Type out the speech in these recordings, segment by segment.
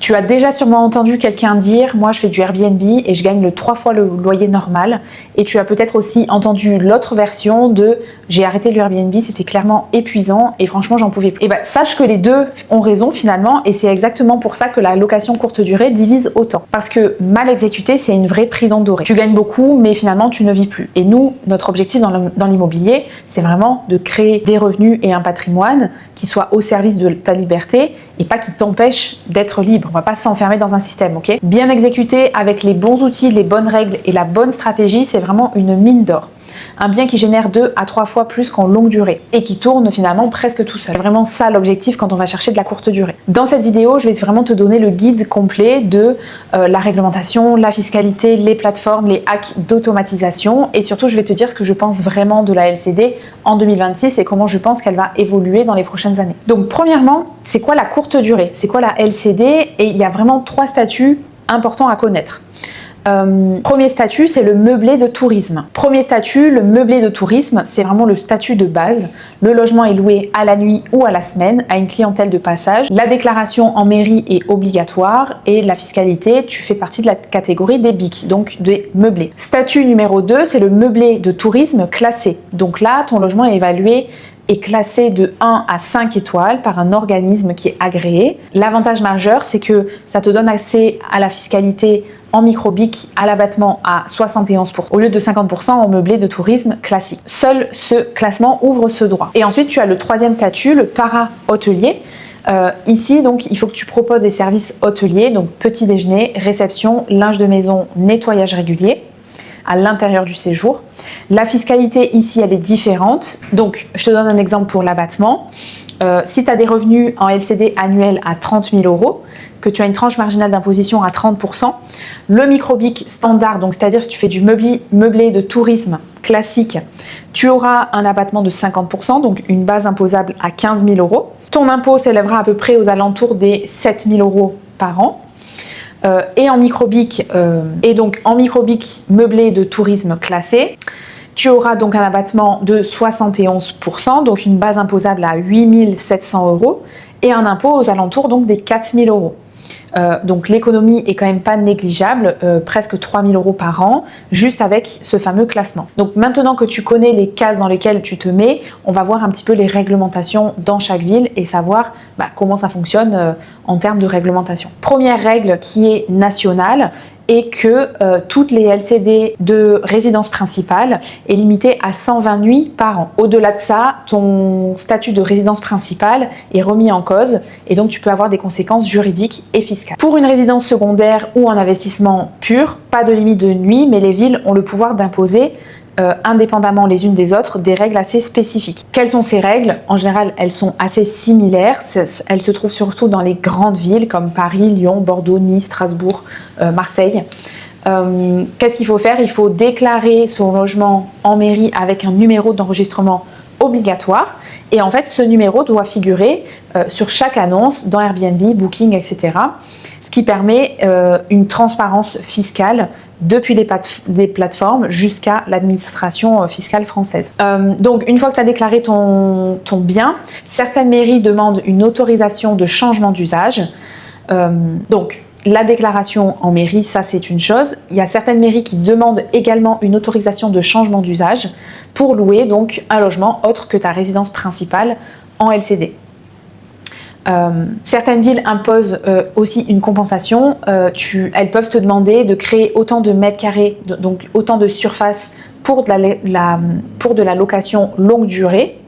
Tu as déjà sûrement entendu quelqu'un dire « moi je fais du Airbnb et je gagne 3 fois le loyer normal ». Et tu as peut-être aussi entendu l'autre version de « j'ai arrêté le Airbnb, c'était clairement épuisant et franchement j'en pouvais plus ». Et sache que les deux ont raison finalement, et c'est exactement pour ça que la location courte durée divise autant. Parce que mal exécutée, c'est une vraie prison dorée. Tu gagnes beaucoup mais finalement tu ne vis plus. Et nous, notre objectif dans l'immobilier, c'est vraiment de créer des revenus et un patrimoine qui soit au service de ta liberté et pas qui t'empêche d'être libre. On va pas s'enfermer dans un système, ok? Bien exécuté avec les bons outils, les bonnes règles et la bonne stratégie, c'est vraiment une mine d'or. Un bien qui génère 2 à 3 fois plus qu'en longue durée et qui tourne finalement presque tout seul. C'est vraiment ça l'objectif quand on va chercher de la courte durée. Dans cette vidéo, je vais vraiment te donner le guide complet de la réglementation, la fiscalité, les plateformes, les hacks d'automatisation et surtout je vais te dire ce que je pense vraiment de la LCD en 2026 et comment je pense qu'elle va évoluer dans les prochaines années. Donc premièrement, c'est quoi la courte durée? C'est quoi la LCD? Et il y a vraiment 3 statuts importants à connaître. Premier statut, c'est le meublé de tourisme. Premier statut, le meublé de tourisme, c'est vraiment le statut de base. Le logement est loué à la nuit ou à la semaine à une clientèle de passage. La déclaration en mairie est obligatoire et la fiscalité, tu fais partie de la catégorie des BIC, donc des meublés. Statut numéro 2, c'est le meublé de tourisme classé. Donc là, ton logement est évalué est classé de 1 à 5 étoiles par un organisme qui est agréé. L'avantage majeur, c'est que ça te donne accès à la fiscalité en micro-BIC à l'abattement à 71% au lieu de 50% en meublé de tourisme classique. Seul ce classement ouvre ce droit. Et ensuite, tu as le troisième statut, le para-hôtelier. Ici, donc, il faut que tu proposes des services hôteliers, donc petit déjeuner, réception, linge de maison, nettoyage régulier à l'intérieur du séjour. La fiscalité ici, elle est différente. Donc, je te donne un exemple pour l'abattement. Si tu as des revenus en LCD annuels à 30 000 €, que tu as une tranche marginale d'imposition à 30%, le micro-BIC standard, donc c'est-à-dire si tu fais du meublé de tourisme classique, tu auras un abattement de 50%, donc une base imposable à 15 000 €. Ton impôt s'élèvera à peu près aux alentours des 7 000 € par an. Et en micro-BIC, meublé de tourisme classé, tu auras donc un abattement de 71%, donc une base imposable à 8 700 € et un impôt aux alentours donc des 4 000 €. Donc l'économie est quand même pas négligeable, presque 3 000 € par an, juste avec ce fameux classement. Donc maintenant que tu connais les cases dans lesquelles tu te mets, on va voir un petit peu les réglementations dans chaque ville et savoir comment ça fonctionne en termes de réglementation. Première règle qui est nationale, et que toutes les LCD de résidence principale est limitée à 120 nuits par an. Au-delà de ça, ton statut de résidence principale est remis en cause et donc tu peux avoir des conséquences juridiques et fiscales. Pour une résidence secondaire ou un investissement pur, pas de limite de nuit, mais les villes ont le pouvoir d'imposer indépendamment les unes des autres, des règles assez spécifiques. Quelles sont ces règles? En général, elles sont assez similaires. Elles se trouvent surtout dans les grandes villes comme Paris, Lyon, Bordeaux, Nice, Strasbourg, Marseille. Qu'est-ce qu'il faut faire? Il faut déclarer son logement en mairie avec un numéro d'enregistrement obligatoire. Et en fait, ce numéro doit figurer sur chaque annonce dans Airbnb, Booking, etc. Ce qui permet une transparence fiscale depuis les plateformes jusqu'à l'administration fiscale française. Donc, une fois que tu as déclaré ton bien, certaines mairies demandent une autorisation de changement d'usage. Donc, la déclaration en mairie, ça c'est une chose. Il y a certaines mairies qui demandent également une autorisation de changement d'usage pour louer donc un logement autre que ta résidence principale en LCD. Certaines villes imposent aussi une compensation. Elles peuvent te demander de créer autant de mètres carrés, donc autant de surface pour de la location longue durée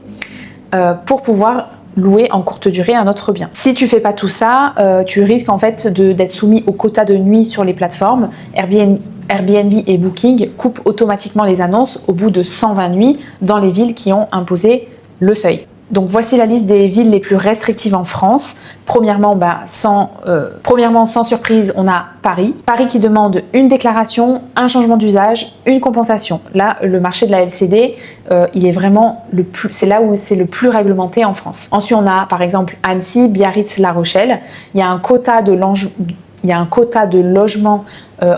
pour pouvoir louer en courte durée un autre bien. Si tu fais pas tout ça, tu risques en fait d'être soumis au quota de nuit sur les plateformes. Airbnb et Booking coupent automatiquement les annonces au bout de 120 nuits dans les villes qui ont imposé le seuil. Donc voici la liste des villes les plus restrictives en France. Premièrement, sans surprise, on a Paris. Paris qui demande une déclaration, un changement d'usage, une compensation. Là, le marché de la LCD, il est vraiment c'est là où c'est le plus réglementé en France. Ensuite, on a par exemple Annecy, Biarritz, La Rochelle. Il y a un quota de logement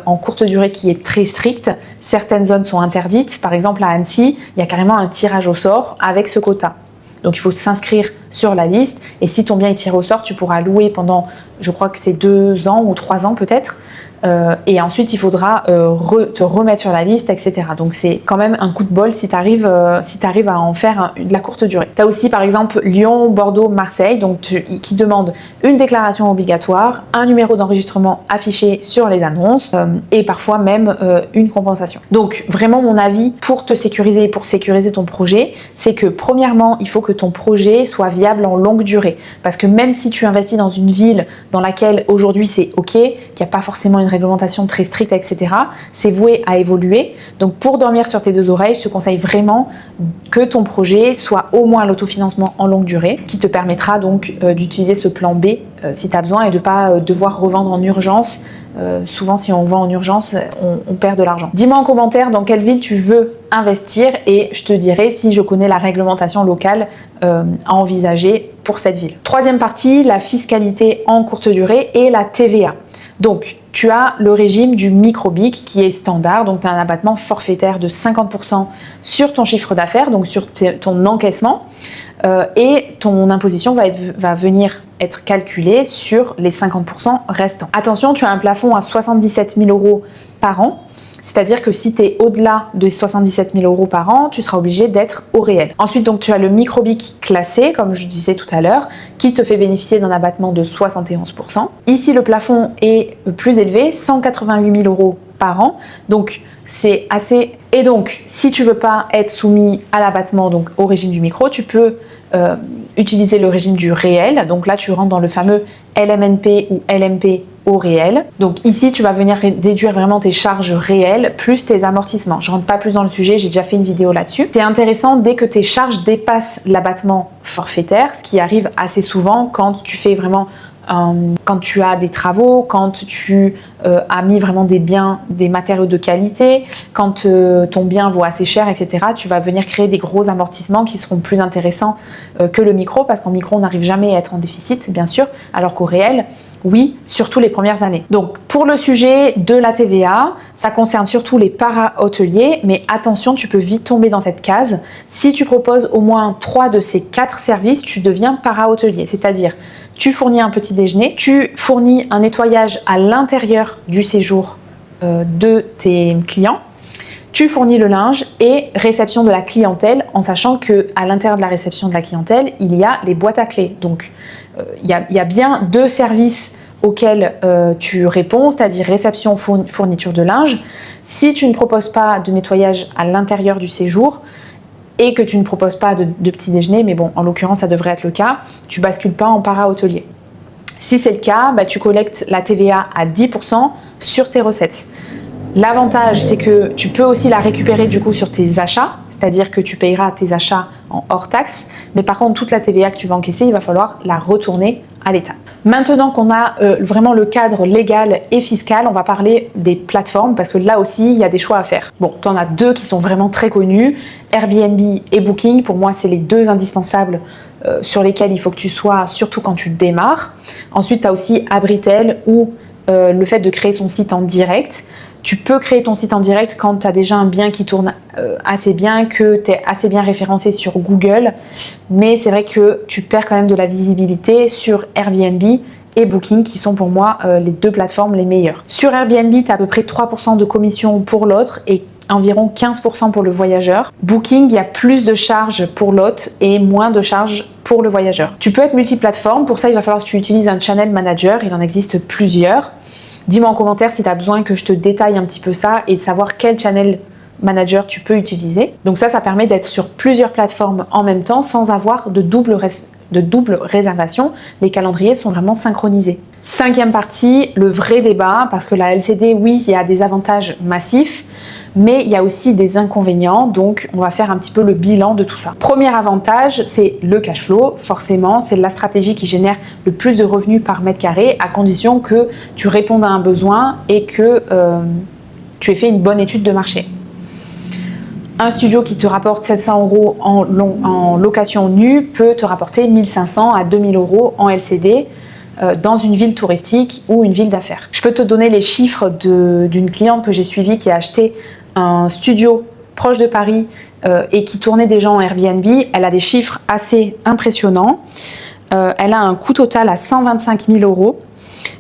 en courte durée qui est très strict. Certaines zones sont interdites. Par exemple, à Annecy, il y a carrément un tirage au sort avec ce quota. Donc il faut s'inscrire sur la liste et si ton bien est tiré au sort, tu pourras louer pendant, je crois que c'est 2 ans ou 3 ans peut-être. Et ensuite, il faudra te remettre sur la liste, etc. Donc, c'est quand même un coup de bol si tu arrives à en faire de la courte durée. Tu as aussi, par exemple, Lyon, Bordeaux, Marseille, donc qui demandent une déclaration obligatoire, un numéro d'enregistrement affiché sur les annonces et parfois même une compensation. Donc, vraiment, mon avis pour te sécuriser et pour sécuriser ton projet, c'est que premièrement, il faut que ton projet soit viable en longue durée. Parce que même si tu investis dans une ville dans laquelle aujourd'hui c'est OK, qu'il n'y a pas forcément une réglementation très stricte, etc., c'est voué à évoluer. Donc pour dormir sur tes 2 oreilles, je te conseille vraiment que ton projet soit au moins l'autofinancement en longue durée, qui te permettra donc d'utiliser ce plan B si tu as besoin et de ne pas devoir revendre en urgence. Souvent, si on vend en urgence, on perd de l'argent. Dis-moi en commentaire dans quelle ville tu veux investir et je te dirai si je connais la réglementation locale à envisager pour cette ville. Troisième partie, la fiscalité en courte durée et la TVA. Donc, tu as le régime du micro-BIC qui est standard, donc tu as un abattement forfaitaire de 50% sur ton chiffre d'affaires, donc sur ton encaissement, et ton imposition va venir être calculée sur les 50% restants. Attention, tu as un plafond à 77 000 € par an, c'est-à-dire que si tu es au-delà de 77 000 € par an, tu seras obligé d'être au réel. Ensuite, donc, tu as le micro-BIC classé, comme je disais tout à l'heure, qui te fait bénéficier d'un abattement de 71%. Ici, le plafond est plus élevé, 188 000 € par an. Donc, c'est assez... Et donc, si tu ne veux pas être soumis à l'abattement, donc au régime du micro, tu peux utiliser le régime du réel. Donc là, tu rentres dans le fameux LMNP ou LMP au réel. Donc ici, tu vas venir déduire vraiment tes charges réelles plus tes amortissements. Je ne rentre pas plus dans le sujet, j'ai déjà fait une vidéo là-dessus. C'est intéressant dès que tes charges dépassent l'abattement forfaitaire, ce qui arrive assez souvent quand tu fais vraiment quand tu as des travaux, quand tu as mis vraiment des biens, des matériaux de qualité, quand ton bien vaut assez cher, etc., tu vas venir créer des gros amortissements qui seront plus intéressants que le micro, parce qu'en micro, on n'arrive jamais à être en déficit, bien sûr, alors qu'au réel, oui, surtout les premières années. Donc, pour le sujet de la TVA, ça concerne surtout les para-hôteliers, mais attention, tu peux vite tomber dans cette case. Si tu proposes au moins 3 de ces 4 services, tu deviens para-hôtelier, c'est-à-dire tu fournis un petit déjeuner, tu fournis un nettoyage à l'intérieur du séjour de tes clients, tu fournis le linge et réception de la clientèle, en sachant qu'à l'intérieur de la réception de la clientèle, il y a les boîtes à clés. Donc, il y a bien 2 services auxquels tu réponds, c'est-à-dire réception, fourniture de linge. Si tu ne proposes pas de nettoyage à l'intérieur du séjour et que tu ne proposes pas de petit déjeuner, mais bon, en l'occurrence, ça devrait être le cas, tu bascules pas en para-hôtelier. Si c'est le cas, tu collectes la TVA à 10% sur tes recettes. L'avantage, c'est que tu peux aussi la récupérer du coup sur tes achats, c'est-à-dire que tu payeras tes achats en hors taxe, mais par contre, toute la TVA que tu vas encaisser, il va falloir la retourner à l'État. Maintenant qu'on a vraiment le cadre légal et fiscal, on va parler des plateformes parce que là aussi, il y a des choix à faire. Bon, tu en as 2 qui sont vraiment très connus, Airbnb et Booking. Pour moi, c'est les 2 indispensables sur lesquels il faut que tu sois, surtout quand tu démarres. Ensuite, tu as aussi Abritel ou le fait de créer son site en direct. Tu peux créer ton site en direct quand tu as déjà un bien qui tourne assez bien, que tu es assez bien référencé sur Google, mais c'est vrai que tu perds quand même de la visibilité sur Airbnb et Booking qui sont pour moi les 2 plateformes les meilleures. Sur Airbnb, tu as à peu près 3% de commission pour l'autre et environ 15% pour le voyageur. Booking, il y a plus de charges pour l'hôte et moins de charges pour le voyageur. Tu peux être multiplateforme, pour ça il va falloir que tu utilises un channel manager, il en existe plusieurs. Dis-moi en commentaire si tu as besoin que je te détaille un petit peu ça et de savoir quel channel manager tu peux utiliser. Donc ça permet d'être sur plusieurs plateformes en même temps sans avoir de double réservation. Les calendriers sont vraiment synchronisés. 5e partie, le vrai débat, parce que la LCD, oui, il y a des avantages massifs, mais il y a aussi des inconvénients, donc on va faire un petit peu le bilan de tout ça. Premier avantage, c'est le cash flow, forcément, c'est la stratégie qui génère le plus de revenus par mètre carré, à condition que tu répondes à un besoin et que tu aies fait une bonne étude de marché. Un studio qui te rapporte 700 € en location nue peut te rapporter 1500 à 2000 € en LCD dans une ville touristique ou une ville d'affaires. Je peux te donner les chiffres d'une cliente que j'ai suivie qui a acheté un studio proche de Paris et qui tournait déjà en Airbnb, elle a des chiffres assez impressionnants. Elle a un coût total à 125 000 €.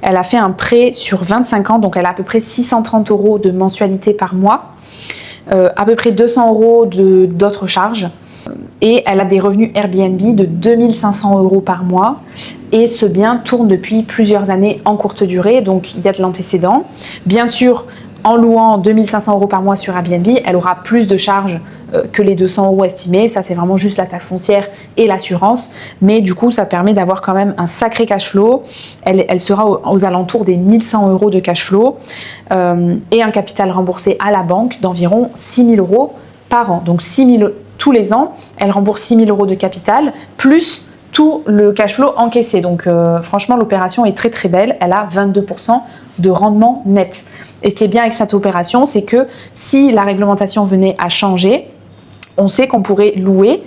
Elle a fait un prêt sur 25 ans, donc elle a à peu près 630 € de mensualité par mois, à peu près 200 € d'autres charges. Et elle a des revenus Airbnb de 2500 € par mois. Et ce bien tourne depuis plusieurs années en courte durée, donc il y a de l'antécédent. Bien sûr, en louant 2500 € par mois sur Airbnb, elle aura plus de charges que les 200 € estimés. Ça, c'est vraiment juste la taxe foncière et l'assurance. Mais du coup, ça permet d'avoir quand même un sacré cash flow. Elle sera aux alentours des 1100 € de cash flow et un capital remboursé à la banque d'environ 6 000 € par an. Donc 6 000 tous les ans, elle rembourse 6 000 € de capital, plus tout le cash flow encaissé. Donc franchement, l'opération est très très belle. Elle a 22% de rendement net. Et ce qui est bien avec cette opération, c'est que si la réglementation venait à changer, on sait qu'on pourrait louer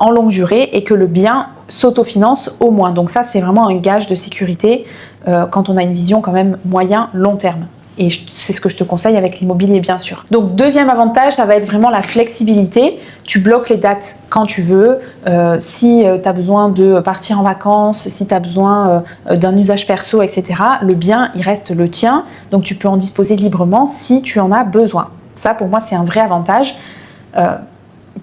en longue durée et que le bien s'autofinance au moins. Donc ça, c'est vraiment un gage de sécurité quand on a une vision quand même moyen-long terme. Et c'est ce que je te conseille avec l'immobilier, bien sûr. Donc, deuxième avantage, ça va être vraiment la flexibilité. Tu bloques les dates quand tu veux. Si tu as besoin de partir en vacances, si tu as besoin d'un usage perso, etc., le bien, il reste le tien. Donc, tu peux en disposer librement si tu en as besoin. Ça, pour moi, c'est un vrai avantage.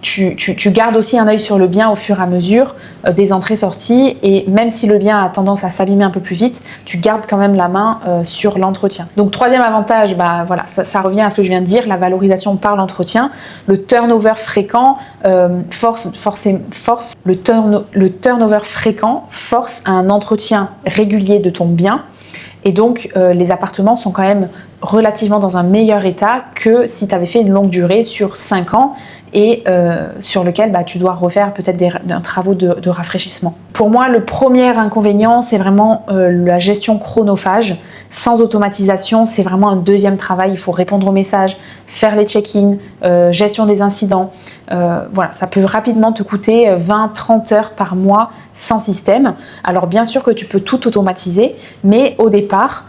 Tu gardes aussi un œil sur le bien au fur et à mesure des entrées-sorties, et même si le bien a tendance à s'abîmer un peu plus vite, tu gardes quand même la main sur l'entretien. Donc troisième avantage, voilà, ça revient à ce que je viens de dire, la valorisation par l'entretien. Le turnover fréquent le turnover fréquent force à un entretien régulier de ton bien. Et donc, les appartements sont quand même relativement dans un meilleur état que si tu avais fait une longue durée sur 5 ans et sur lequel tu dois refaire peut-être des travaux de rafraîchissement. Pour moi, le premier inconvénient, c'est vraiment la gestion chronophage. Sans automatisation, c'est vraiment un deuxième travail. Il faut répondre aux messages, faire les check-in, gestion des incidents. Voilà, ça peut rapidement te coûter 20-30 heures par mois sans système. Alors bien sûr que tu peux tout automatiser, mais au départ,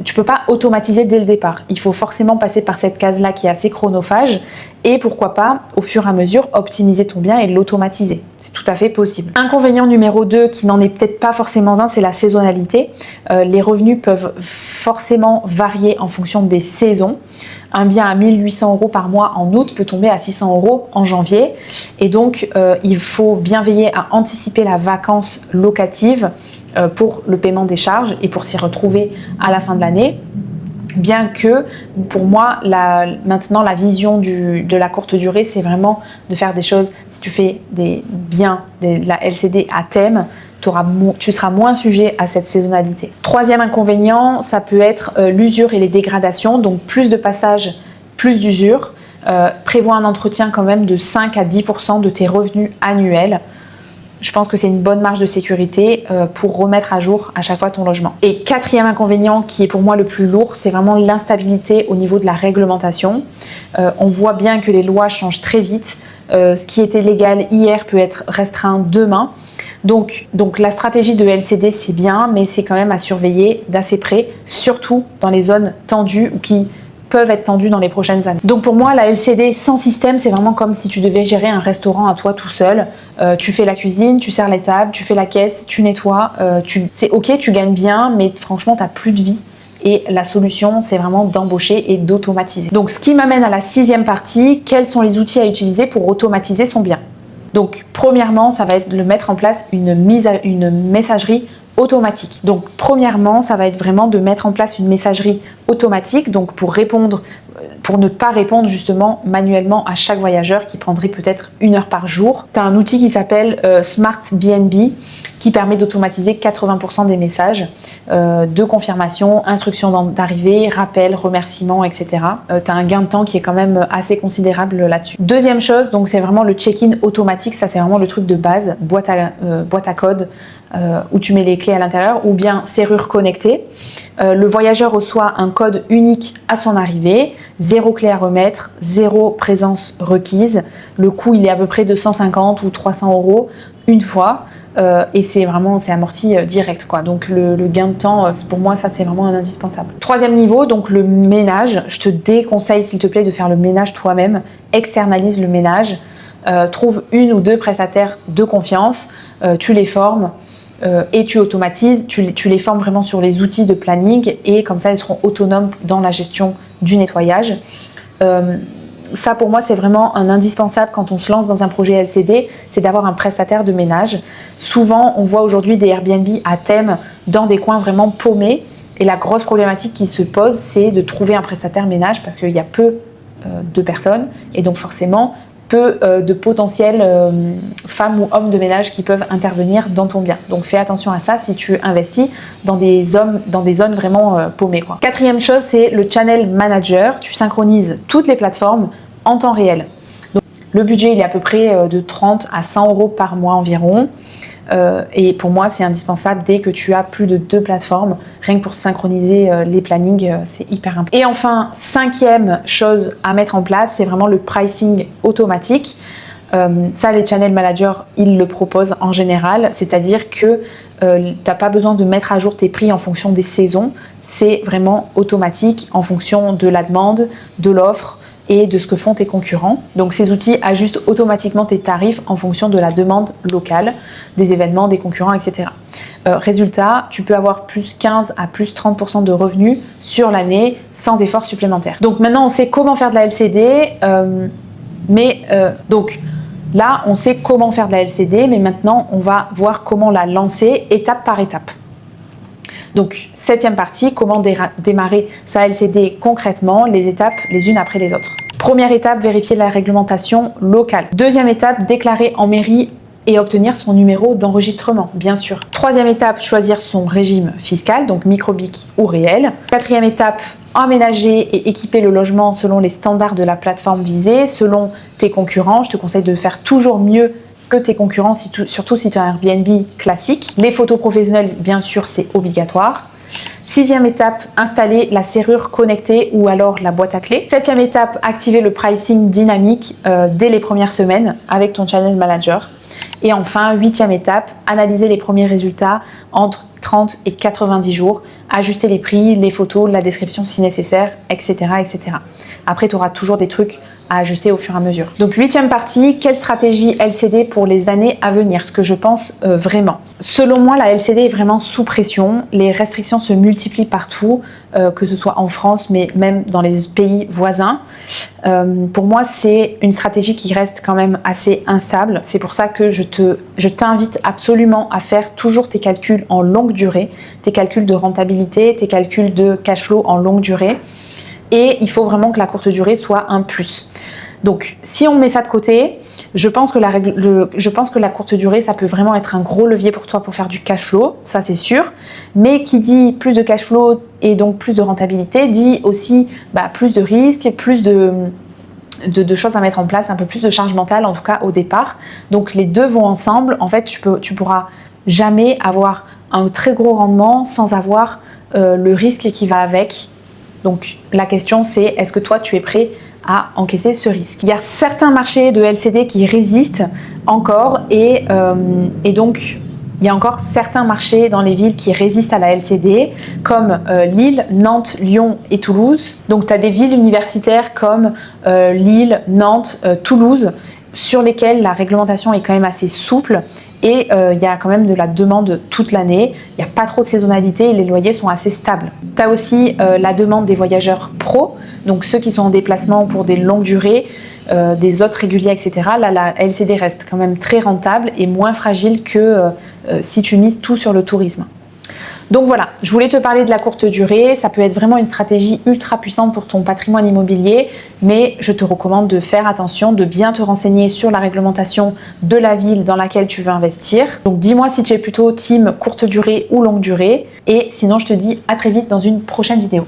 tu ne peux pas automatiser dès le départ. Il faut forcément passer par cette case-là qui est assez chronophage et pourquoi pas, au fur et à mesure, optimiser ton bien et l'automatiser. C'est tout à fait possible. Inconvénient numéro 2, qui n'en est peut-être pas forcément un, c'est la saisonnalité. Les revenus peuvent forcément varier en fonction des saisons. Un bien à 1800 € par mois en août peut tomber à 600 € en janvier. Et donc, il faut bien veiller à anticiper la vacance locative pour le paiement des charges et pour s'y retrouver à la fin de l'année. Bien que, pour moi, maintenant, la vision de la courte durée, c'est vraiment de faire des choses. Si tu fais des biens, de la LCD à thème, tu seras moins sujet à cette saisonnalité. Troisième inconvénient, ça peut être l'usure et les dégradations. Donc, plus de passages, plus d'usure. Prévois un entretien quand même de 5 à 10% de tes revenus annuels. Je pense que c'est une bonne marge de sécurité pour remettre à jour à chaque fois ton logement. Et quatrième inconvénient, qui est pour moi le plus lourd, c'est vraiment l'instabilité au niveau de la réglementation. On voit bien que les lois changent très vite. Ce qui était légal hier peut être restreint demain. Donc la stratégie de LCD, c'est bien, mais c'est quand même à surveiller d'assez près, surtout dans les zones tendues ou qui peuvent être tendues dans les prochaines années. Donc pour moi, la LCD sans système, c'est vraiment comme si tu devais gérer un restaurant à toi tout seul. Tu fais la cuisine, tu sers les tables, tu fais la caisse, tu nettoies. C'est ok, tu gagnes bien, mais franchement, tu n'as plus de vie. Et la solution, c'est vraiment d'embaucher et d'automatiser. Donc ce qui m'amène à la sixième partie, quels sont les outils à utiliser pour automatiser son bien? Donc premièrement, ça va être de mettre en place une messagerie automatique. Donc premièrement, ça va être vraiment de mettre en place une messagerie automatique, donc pour ne pas répondre justement manuellement à chaque voyageur qui prendrait peut-être 1 heure par jour. Tu as un outil qui s'appelle Smart BNB qui permet d'automatiser 80% des messages de confirmation, instruction d'arrivée, rappel, remerciements, etc. Tu as un gain de temps qui est quand même assez considérable là-dessus. Deuxième chose, donc c'est vraiment le check-in automatique. Ça, c'est vraiment le truc de base, boîte à code, où tu mets les clés à l'intérieur, ou bien serrure connectée. Le voyageur reçoit un code unique à son arrivée, 0 clé à remettre, 0 présence requise. Le coût, il est à peu près de 150 ou 300 € une fois. Et c'est amorti direct, quoi. Donc le gain de temps, pour moi, ça c'est vraiment un indispensable. Troisième niveau, donc le ménage. Je te déconseille, s'il te plaît, de faire le ménage toi-même. Externalise le ménage. trouve une ou deux prestataires de confiance, tu les formes et tu automatises, tu les formes vraiment sur les outils de planning et comme ça, ils seront autonomes dans la gestion du nettoyage. Ça pour moi c'est vraiment un indispensable quand on se lance dans un projet LCD, c'est d'avoir un prestataire de ménage. Souvent on voit aujourd'hui des Airbnb à thème dans des coins vraiment paumés et la grosse problématique qui se pose c'est de trouver un prestataire ménage parce qu'il y a peu de personnes et donc forcément peu de potentielles femmes ou hommes de ménage qui peuvent intervenir dans ton bien. Donc fais attention à ça si tu investis dans des zones vraiment paumées, quoi. Quatrième chose, c'est le channel manager. Tu synchronises toutes les plateformes en temps réel. Donc, le budget il est à peu près de 30 à 100 € par mois environ. Et pour moi, c'est indispensable dès que tu as plus de 2 plateformes, rien que pour synchroniser les plannings, c'est hyper important. Et enfin, cinquième chose à mettre en place, c'est vraiment le pricing automatique. Ça, les channel managers, ils le proposent en général, c'est-à-dire que tu n'as pas besoin de mettre à jour tes prix en fonction des saisons, c'est vraiment automatique en fonction de la demande, de l'offre et de ce que font tes concurrents. Donc ces outils ajustent automatiquement tes tarifs en fonction de la demande locale, des événements, des concurrents, etc. Résultat, tu peux avoir plus 15 à plus 30% de revenus sur l'année sans effort supplémentaire. Donc maintenant on sait comment faire de la LCD, donc là on sait comment faire de la LCD, mais maintenant on va voir comment la lancer étape par étape. Donc, 7e partie, comment démarrer sa LCD concrètement, les étapes les unes après les autres. Première étape, vérifier la réglementation locale. Deuxième étape, déclarer en mairie et obtenir son numéro d'enregistrement, bien sûr. Troisième étape, choisir son régime fiscal, donc micro-BIC ou réel. Quatrième étape, aménager et équiper le logement selon les standards de la plateforme visée, selon tes concurrents. Je te conseille de faire toujours mieux que tes concurrents, surtout si tu as un Airbnb classique. Les photos professionnelles, bien sûr, c'est obligatoire. 6e étape, installer la serrure connectée ou alors la boîte à clés. 7e étape, activer le pricing dynamique dès les premières semaines avec ton channel manager. Et enfin, 8e étape, analyser les premiers résultats entre 30 et 90 jours, ajuster les prix, les photos, la description si nécessaire, etc. etc. Après, tu auras toujours des trucs à ajuster au fur et à mesure. Donc 8e partie, quelle stratégie LCD pour les années à venir? Ce que je pense vraiment. Selon moi, la LCD est vraiment sous pression. Les restrictions se multiplient partout, que ce soit en France, mais même dans les pays voisins. Pour moi, c'est une stratégie qui reste quand même assez instable. C'est pour ça que je t'invite absolument à faire toujours tes calculs en longue durée, tes calculs de rentabilité, tes calculs de cash flow en longue durée. Et il faut vraiment que la courte durée soit un plus. Donc, si on met ça de côté, je pense que la courte durée, ça peut vraiment être un gros levier pour toi pour faire du cash flow, ça c'est sûr. Mais qui dit plus de cash flow et donc plus de rentabilité, dit aussi plus de risques, plus de choses à mettre en place, un peu plus de charge mentale en tout cas au départ. Donc les deux vont ensemble. En fait, tu pourras jamais avoir un très gros rendement sans avoir le risque qui va avec. Donc la question c'est, est-ce que toi tu es prêt à encaisser ce risque? Il y a certains marchés de LCD qui résistent encore et donc il y a encore certains marchés dans les villes qui résistent à la LCD comme Lille, Nantes, Lyon et Toulouse. Donc tu as des villes universitaires comme Lille, Nantes, Toulouse sur lesquelles la réglementation est quand même assez souple et il y a quand même de la demande toute l'année, il n'y a pas trop de saisonnalité et les loyers sont assez stables. Tu as aussi la demande des voyageurs pro, donc ceux qui sont en déplacement pour des longues durées, des hôtes réguliers, etc. Là, la LCD reste quand même très rentable et moins fragile que si tu mises tout sur le tourisme. Donc voilà, je voulais te parler de la courte durée, ça peut être vraiment une stratégie ultra puissante pour ton patrimoine immobilier, mais je te recommande de faire attention, de bien te renseigner sur la réglementation de la ville dans laquelle tu veux investir. Donc dis-moi si tu es plutôt team courte durée ou longue durée, et sinon je te dis à très vite dans une prochaine vidéo.